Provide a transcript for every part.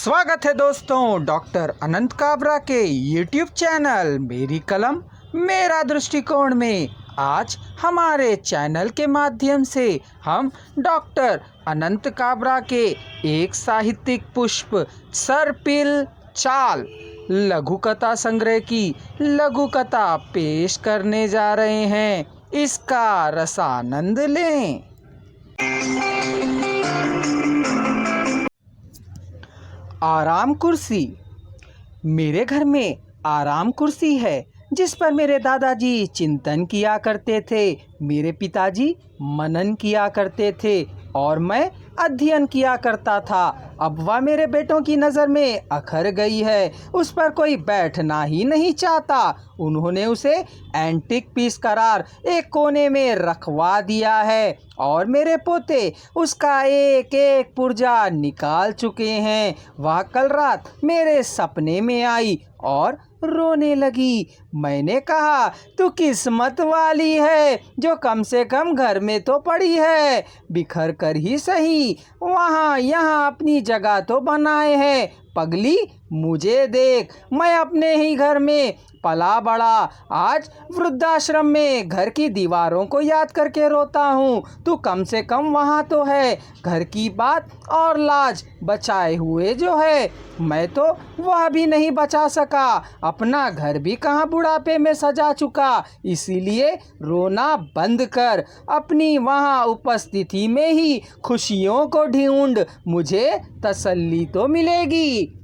स्वागत है दोस्तों डॉक्टर अनंत काबरा के यूट्यूब चैनल मेरी कलम मेरा दृष्टिकोण में। आज हमारे चैनल के माध्यम से हम डॉक्टर अनंत काबरा के एक साहित्यिक पुष्प सर्पिल चाल लघु कथा संग्रह की लघु कथा पेश करने जा रहे हैं। इसका रसानंद लें। आराम कुर्सी। मेरे घर में आराम कुर्सी है जिस पर मेरे दादाजी चिंतन किया करते थे, मेरे पिताजी मनन किया करते थे और मैं अध्ययन किया करता था। अब वह मेरे बेटों की नज़र में अखर गई है, उस पर कोई बैठना ही नहीं चाहता। उन्होंने उसे एंटीक पीस करार एक कोने में रखवा दिया है और मेरे पोते उसका एक एक पुर्जा निकाल चुके हैं। वह कल रात मेरे सपने में आई और रोने लगी। मैंने कहा, तू किस्मत वाली है जो कम से कम घर में तो पड़ी है, बिखर कर ही सही वहाँ यहाँ अपनी जगह तो बनाए है। पगली, मुझे देख, मैं अपने ही घर में पला बड़ा, आज वृद्धाश्रम में घर की दीवारों को याद करके रोता हूँ। तू कम से कम वहाँ तो है, घर की बात और लाज बचाए हुए जो है, मैं तो वह भी नहीं बचा सका। अपना घर भी कहाँ बुढ़ापे में सजा चुका, इसीलिए रोना बंद कर, अपनी वहाँ उपस्थिति में ही खुशियों को ढूंढ, मुझे तसल्ली तो मिलेगी।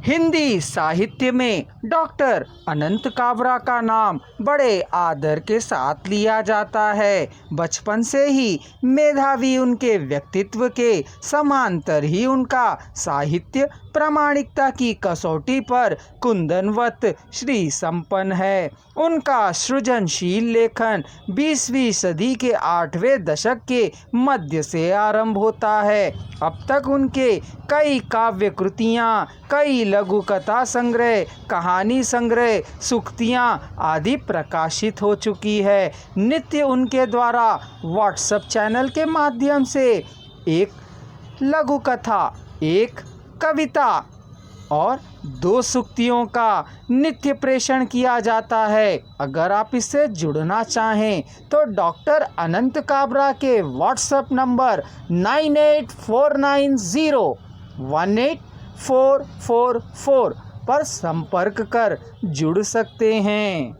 हिंदी साहित्य में डॉक्टर अनंत काबरा का नाम बड़े आदर के साथ लिया जाता है। बचपन से ही मेधावी उनके व्यक्तित्व के समांतर ही उनका साहित्य प्रामाणिकता की कसौटी पर कुंदनवत श्री संपन्न है। उनका सृजनशील लेखन 20वीं सदी के 8वें दशक के मध्य से आरंभ होता है। अब तक उनके कई काव्य कृतियाँ, कई लघु कथा संग्रह, कहानी संग्रह, सूक्तियाँ आदि प्रकाशित हो चुकी है। नित्य उनके द्वारा व्हाट्सएप चैनल के माध्यम से एक लघु कथा, एक कविता और 2 सूक्तियों का नित्य प्रेषण किया जाता है। अगर आप इससे जुड़ना चाहें तो डॉक्टर अनंत काबरा के व्हाट्सएप नंबर 9849018444 पर संपर्क कर जुड़ सकते हैं।